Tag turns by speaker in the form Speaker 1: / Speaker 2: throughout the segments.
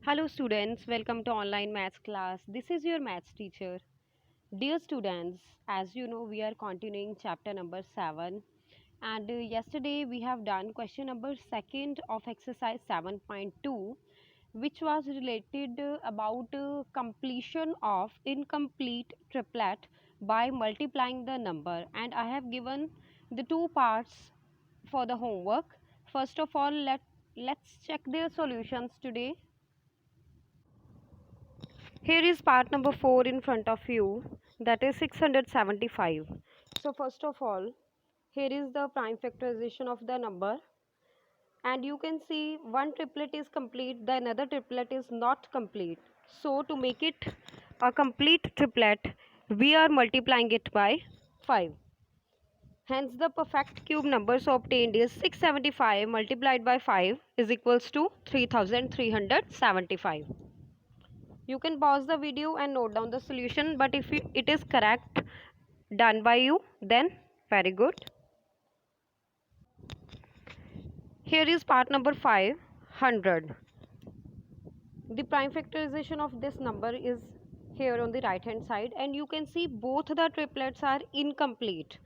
Speaker 1: Hello students, welcome to online maths class. This is your maths teacher. Dear students, as you know we are continuing chapter number 7 and yesterday we have done question number 2nd of exercise 7.2 which was related about completion of incomplete triplet by multiplying the number, and I have given the two parts for the homework. First of all, let's check their solutions today. Here is part number 4 in front of you, that is 675. So first of all, here is the prime factorization of the number, and you can see one triplet is complete, the another triplet is not complete. So to make it a complete triplet, we are multiplying it by 5. Hence the perfect cube number so obtained is 675 multiplied by 5 is equals to 3375. You can pause the video and note down the solution, but if it is correct done by you, then very good. Here is part number 5, 100. The prime factorization of this number is here on the right hand side, and you can see both the triplets are incomplete.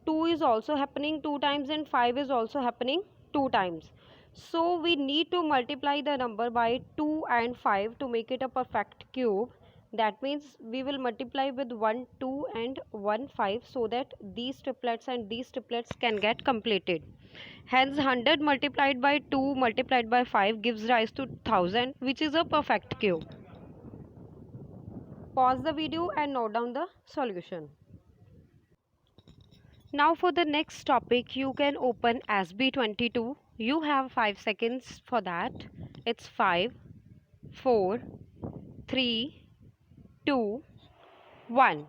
Speaker 1: 2 is also happening 2 times and 5 is also happening 2 times. So we need to multiply the number by 2 and 5 to make it a perfect cube. That means we will multiply with 1 2 and 1 5 so that these triplets and these triplets can get completed. Hence 100 multiplied by 2 multiplied by 5 gives rise to 1000, which is a perfect cube. Pause the video and note down the solution. Now for the next topic, you can open SB22. You have 5 seconds for that. It's 5, 4, 3, 2, 1.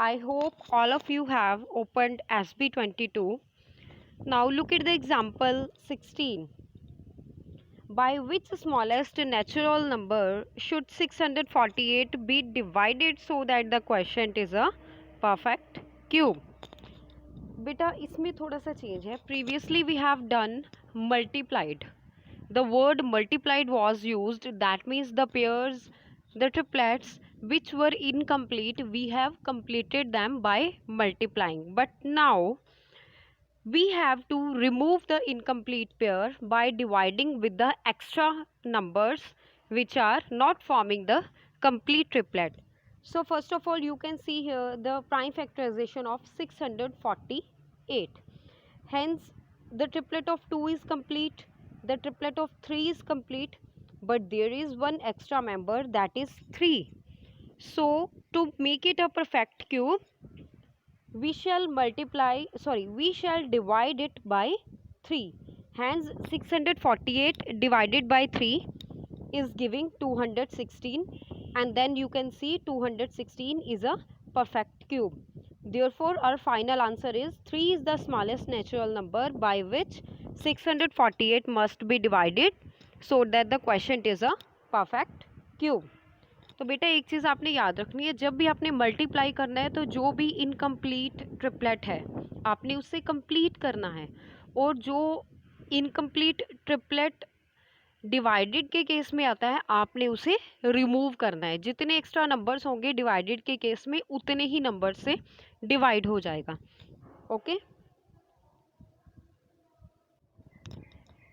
Speaker 1: I hope all of you have opened SB22. Now look at the example 16. By which smallest natural number should 648 be divided so that the quotient is a perfect cube? बेटा इसमें थोड़ा सा change है. Previously we have done multiplied. The word multiplied was used. That means the pairs, the triplets which were incomplete, we have completed them by multiplying. But now we have to remove the incomplete pair by dividing with the extra numbers which are not forming the complete triplet. So first of all, you can see here the prime factorization of 648. Hence the triplet of 2 is complete, the triplet of 3 is complete, but there is one extra member, that is 3. So to make it a perfect cube, we shall divide it by 3. Hence 648 divided by 3 is giving 216, and then you can see 216 is a perfect cube. Therefore our final answer is 3 is the smallest natural number by which 648 must be divided so that the quotient is a perfect cube. तो बेटा एक चीज़ आपने याद रखनी है, जब भी आपने मल्टीप्लाई करना है तो जो भी इनकम्प्लीट ट्रिपलेट है आपने उससे कंप्लीट करना है, और जो इनकम्प्लीट ट्रिपलेट डिवाइडेड के केस में आता है आपने उसे रिमूव करना है. जितने एक्स्ट्रा नंबर्स होंगे डिवाइडेड के केस में उतने ही नंबर से डिवाइड हो जाएगा. Okay,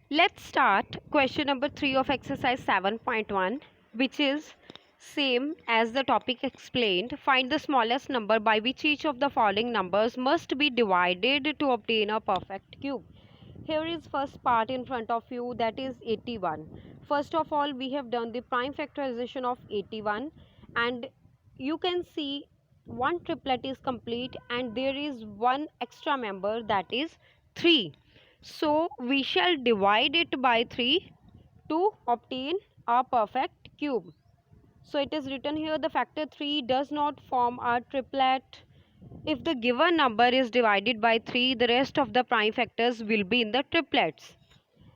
Speaker 1: let's start question number 3 of exercise 7.1, which is same as the topic explained. Find the smallest number by which each of the following numbers must be divided to obtain a perfect cube. Here is first part in front of you, that is 81. First of all, we have done the prime factorization of 81, and you can see one triplet is complete and there is one extra member, that is 3. So we shall divide it by 3 to obtain a perfect cube. So it is written here the factor 3 does not form a triplet. If the given number is divided by 3, the rest of the prime factors will be in the triplets.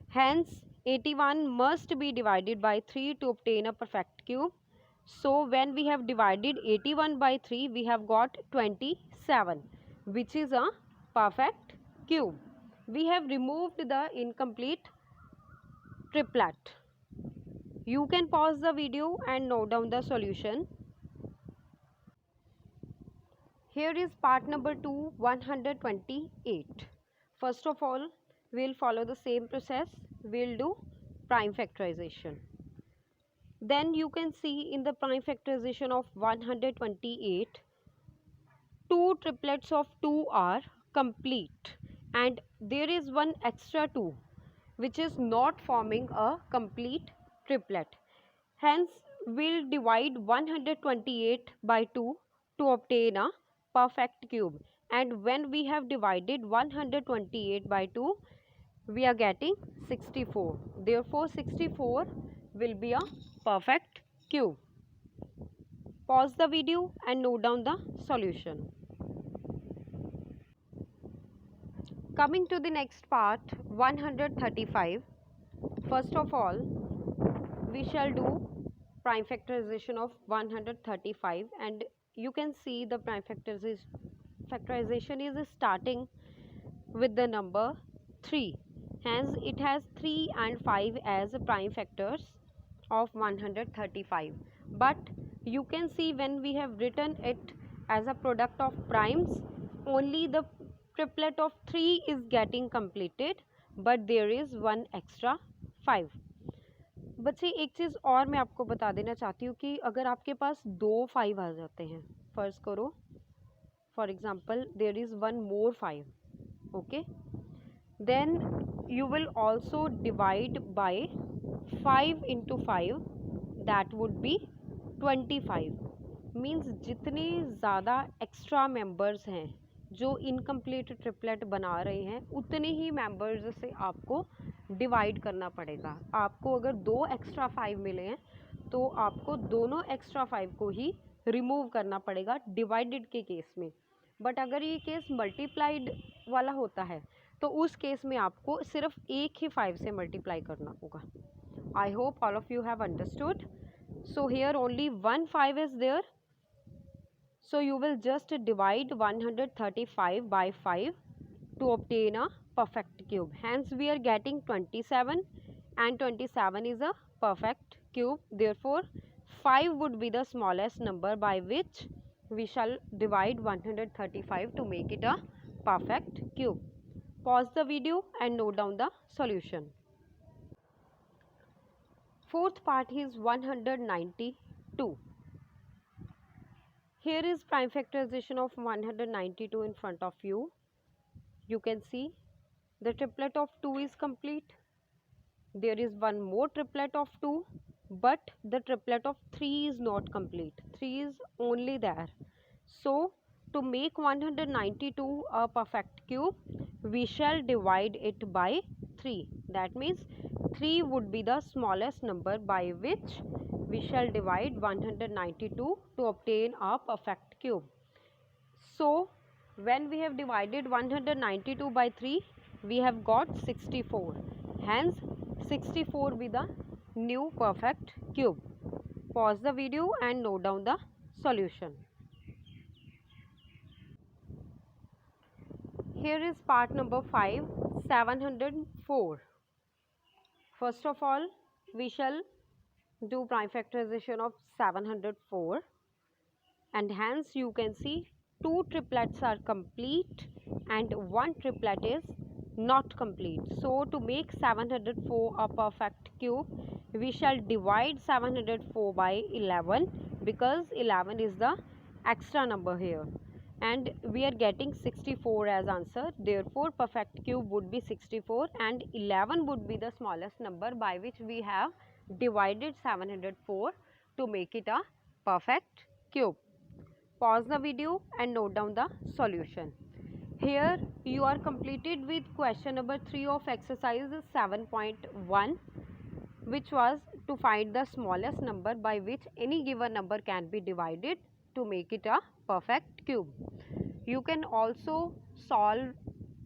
Speaker 1: Hence 81 must be divided by 3 to obtain a perfect cube. So when we have divided 81 by 3, we have got 27, which is a perfect cube. We have removed the incomplete triplet. You can pause the video and note down the solution. Here is part number 2, 128. First of all, we'll follow the same process. We'll do prime factorization. Then you can see in the prime factorization of 128, two triplets of 2 are complete and there is one extra 2 which is not forming a complete triplet. Hence, we'll divide 128 by 2 to obtain a perfect cube. And when we have divided 128 by 2, we are getting 64. Therefore, 64 will be a perfect cube. Pause the video and note down the solution. Coming to the next part, 135. First of all, we shall do prime factorization of 135, and you can see the prime factorization is starting with the number 3. Hence, it has 3 and 5 as prime factors of 135. But you can see when we have written it as a product of primes, only the triplet of 3 is getting completed, but there is one extra 5. बच्चे एक चीज़ और मैं आपको बता देना चाहती हूँ कि अगर आपके पास 2 5 आ जाते हैं, फर्ज करो for example there is one more 5, okay, then you will also divide by 5 into 5, that would be 25. Means जितने ज़्यादा एक्स्ट्रा मेंबर्स हैं जो इनकम्प्लीट ट्रिपलेट बना रहे हैं, उतने ही मेंबर्स से आपको डिवाइड करना पड़ेगा. आपको अगर 2 एक्स्ट्रा 5 मिले हैं तो आपको दोनों एक्स्ट्रा 5 को ही रिमूव करना पड़ेगा डिवाइडेड के केस में. बट अगर ये केस मल्टीप्लाइड वाला होता है तो उस केस में आपको सिर्फ एक ही 5 से मल्टीप्लाई करना होगा. I hope all of you have understood. So here only one 5 is there, so you will just divide 135 by 5 to obtain a perfect cube. Hence we are getting 27, and 27 is a perfect cube. Therefore 5 would be the smallest number by which we shall divide 135 to make it a perfect cube. Pause the video and note down the solution. Fourth part is 192. Here is prime factorization of 192 in front of you. You can see the triplet of 2 is complete. There is one more triplet of 2, but the triplet of 3 is not complete. 3 is only there. So, to make 192 a perfect cube, we shall divide it by 3. That means 3 would be the smallest number by which we shall divide 192 to obtain a perfect cube. So, when we have divided 192 by 3, we have got 64. Hence, 64 be the new perfect cube. Pause the video and note down the solution. Here is part number 5, 704. First of all, we shall do prime factorization of 704, and hence you can see two triplets are complete and one triplet is not complete. So to make 704 a perfect cube, we shall divide 704 by 11, because 11 is the extra number here, and we are getting 64 as answer. Therefore perfect cube would be 64, and 11 would be the smallest number by which we have divided 704 to make it a perfect cube. Pause the video and note down the solution. Here you are completed with question number 3 of exercise 7.1, which was to find the smallest number by which any given number can be divided to make it a perfect cube. You can also solve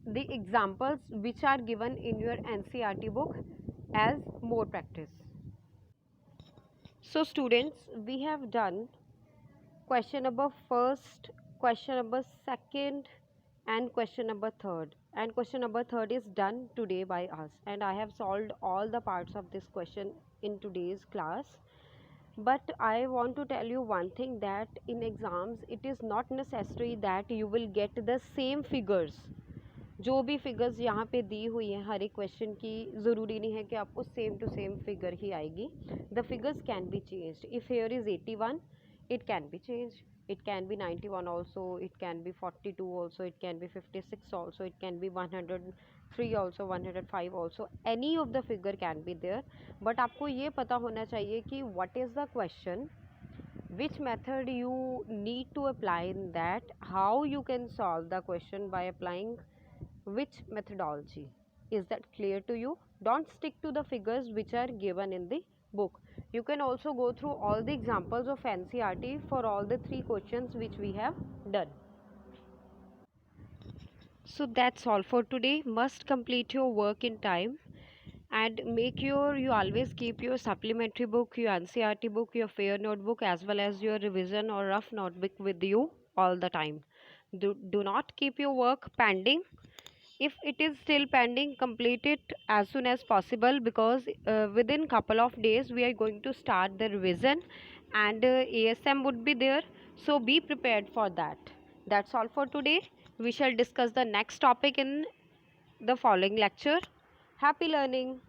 Speaker 1: the examples which are given in your NCERT book as more practice. So students, we have done question number first, question number second, and question number third. And question number third is done today by us, and I have solved all the parts of this question in today's class. But I want to tell you one thing, that in exams it is not necessary that you will get the same figures. जो भी figures यहाँ पे दी हुई हैं हर एक question की, ज़रूरी नहीं है कि आपको सेम टू सेम फिगर ही आएगी. The figures can be changed. If here is 81, it can be changed. It can be 91 also, it can be 42 also, it can be 56 also, it can be 103 also, 105 also. Any of the figure can be there. But आपको ये पता होना चाहिए कि what is the question, which method you need to apply in that, how you can solve the question by applying which methodology. Is that clear to you? Don't stick to the figures which are given in the book. You can also go through all the examples of NCERT for all the 3 questions which we have done. So that's all for today. Must complete your work in time, and make sure you always keep your supplementary book, your NCERT book, your fair notebook, as well as your revision or rough notebook with you all the time. Do not keep your work pending. If it is still pending, complete it as soon as possible, because within couple of days we are going to start the revision, and ASM would be there, so be prepared for that. That's all for today. We shall discuss the next topic in the following lecture. Happy learning.